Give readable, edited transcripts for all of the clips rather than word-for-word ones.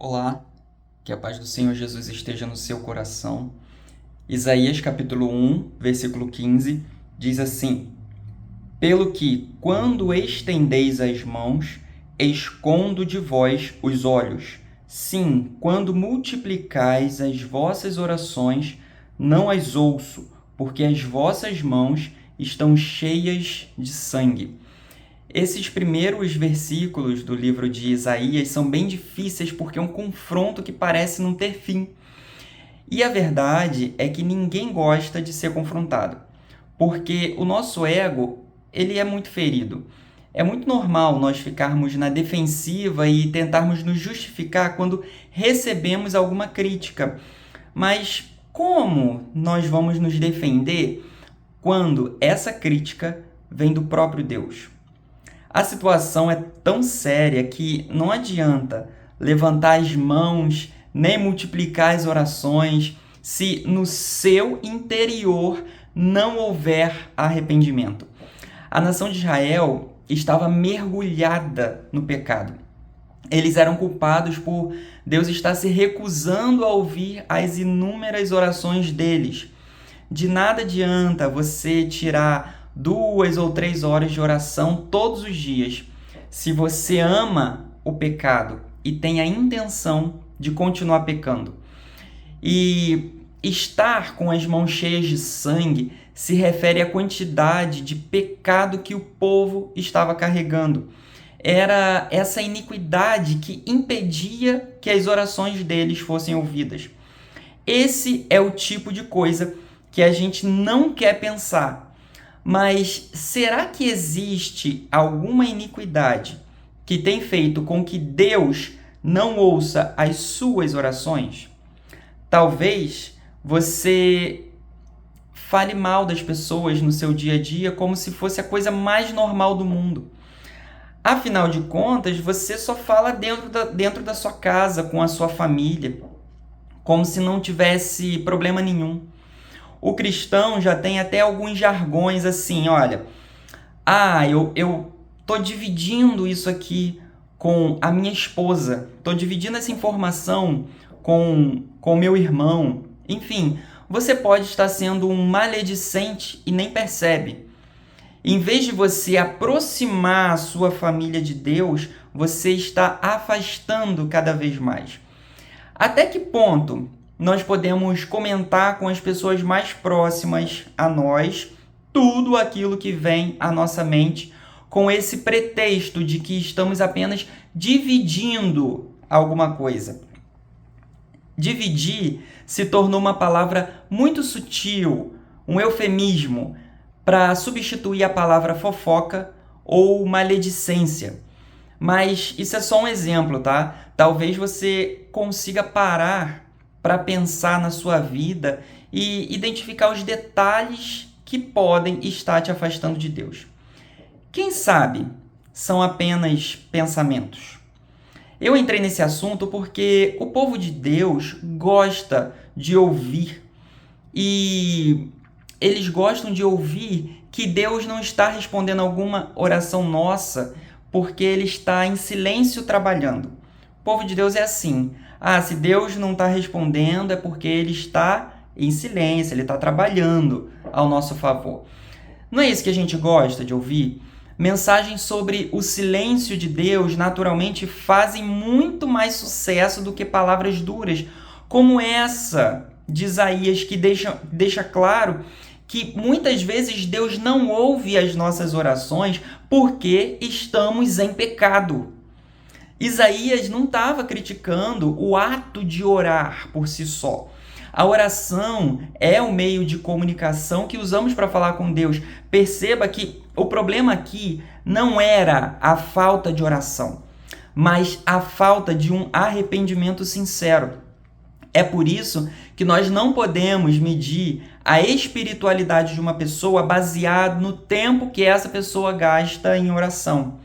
Olá, que a paz do Senhor Jesus esteja no seu coração. Isaías capítulo 1, versículo 15, diz assim: Pelo que, quando estendeis as mãos, escondo de vós os olhos. Sim, quando multiplicais as vossas orações, não as ouço, porque as vossas mãos estão cheias de sangue. Esses primeiros versículos do livro de Isaías são bem difíceis porque é um confronto que parece não ter fim. E a verdade é que ninguém gosta de ser confrontado, porque o nosso ego, ele é muito ferido. É muito normal nós ficarmos na defensiva e tentarmos nos justificar quando recebemos alguma crítica. Mas como nós vamos nos defender quando essa crítica vem do próprio Deus? A situação é tão séria que não adianta levantar as mãos nem multiplicar as orações se no seu interior não houver arrependimento. A nação de Israel estava mergulhada no pecado. Eles eram culpados por Deus estar se recusando a ouvir as inúmeras orações deles. De nada adianta você tirar 2 ou 3 horas de oração todos os dias, se você ama o pecado e tem a intenção de continuar pecando. E estar com as mãos cheias de sangue se refere à quantidade de pecado que o povo estava carregando. Era essa iniquidade que impedia que as orações deles fossem ouvidas. Esse é o tipo de coisa que a gente não quer pensar. Mas será que existe alguma iniquidade que tem feito com que Deus não ouça as suas orações? Talvez você fale mal das pessoas no seu dia a dia como se fosse a coisa mais normal do mundo. Afinal de contas, você só fala dentro da sua casa, com a sua família, como se não tivesse problema nenhum. O cristão já tem até alguns jargões assim, olha, eu tô dividindo isso aqui com a minha esposa, tô dividindo essa informação com meu irmão. Enfim, você pode estar sendo um maledicente e nem percebe. Em vez de você aproximar a sua família de Deus, você está afastando cada vez mais. Até que ponto nós podemos comentar com as pessoas mais próximas a nós tudo aquilo que vem à nossa mente com esse pretexto de que estamos apenas dividindo alguma coisa? Dividir se tornou uma palavra muito sutil, um eufemismo, para substituir a palavra fofoca ou maledicência. Mas isso é só um exemplo, tá? Talvez você consiga parar para pensar na sua vida e identificar os detalhes que podem estar te afastando de Deus. Quem sabe são apenas pensamentos? Eu entrei nesse assunto porque o povo de Deus gosta de ouvir e eles gostam de ouvir que Deus não está respondendo alguma oração nossa porque Ele está em silêncio trabalhando. O povo de Deus é assim. Se Deus não está respondendo é porque Ele está em silêncio, Ele está trabalhando ao nosso favor. Não é isso que a gente gosta de ouvir? Mensagens sobre o silêncio de Deus naturalmente fazem muito mais sucesso do que palavras duras, como essa de Isaías, que deixa claro que muitas vezes Deus não ouve as nossas orações porque estamos em pecado. Isaías não estava criticando o ato de orar por si só. A oração é o meio de comunicação que usamos para falar com Deus. Perceba que o problema aqui não era a falta de oração, mas a falta de um arrependimento sincero. É por isso que nós não podemos medir a espiritualidade de uma pessoa baseado no tempo que essa pessoa gasta em oração.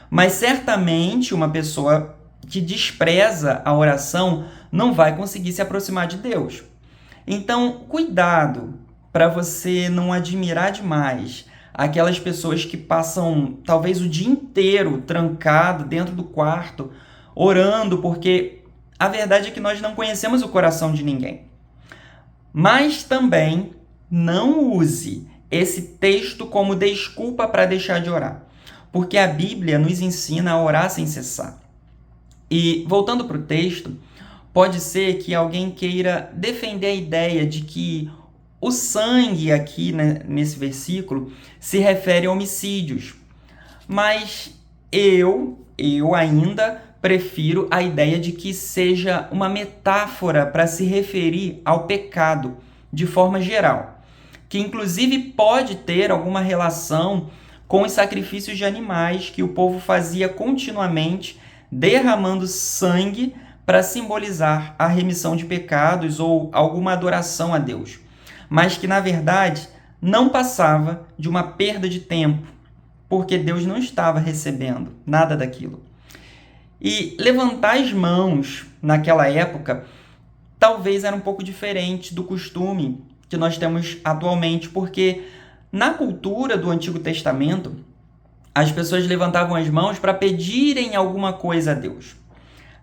Mas certamente uma pessoa que despreza a oração não vai conseguir se aproximar de Deus. Então, cuidado para você não admirar demais aquelas pessoas que passam talvez o dia inteiro trancado dentro do quarto, orando porque a verdade é que nós não conhecemos o coração de ninguém. Mas também não use esse texto como desculpa para deixar de orar, porque a Bíblia nos ensina a orar sem cessar. E, voltando para o texto, pode ser que alguém queira defender a ideia de que o sangue aqui, né, nesse versículo, se refere a homicídios. Mas eu ainda prefiro a ideia de que seja uma metáfora para se referir ao pecado de forma geral, que inclusive pode ter alguma relação com os sacrifícios de animais que o povo fazia continuamente, derramando sangue para simbolizar a remissão de pecados ou alguma adoração a Deus, mas que na verdade não passava de uma perda de tempo, porque Deus não estava recebendo nada daquilo. E levantar as mãos naquela época talvez era um pouco diferente do costume que nós temos atualmente, porque na cultura do Antigo Testamento, as pessoas levantavam as mãos para pedirem alguma coisa a Deus.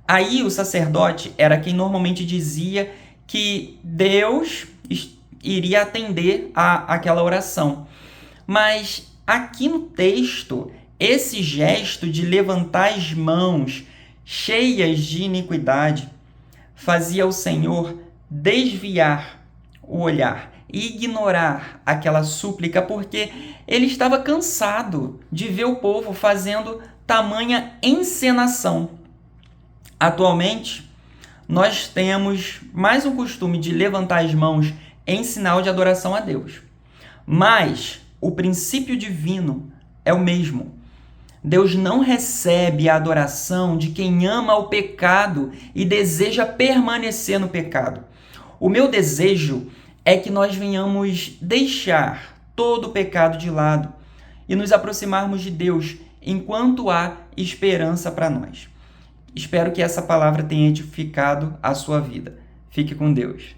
Aí o sacerdote era quem normalmente dizia que Deus iria atender àquela oração. Mas aqui no texto, esse gesto de levantar as mãos cheias de iniquidade fazia o Senhor desviar o olhar e ignorar aquela súplica, porque ele estava cansado de ver o povo fazendo tamanha encenação. Atualmente, nós temos mais um costume de levantar as mãos em sinal de adoração a Deus. Mas o princípio divino é o mesmo. Deus não recebe a adoração de quem ama o pecado e deseja permanecer no pecado. O meu desejo é que nós venhamos deixar todo o pecado de lado e nos aproximarmos de Deus enquanto há esperança para nós. Espero que essa palavra tenha edificado a sua vida. Fique com Deus.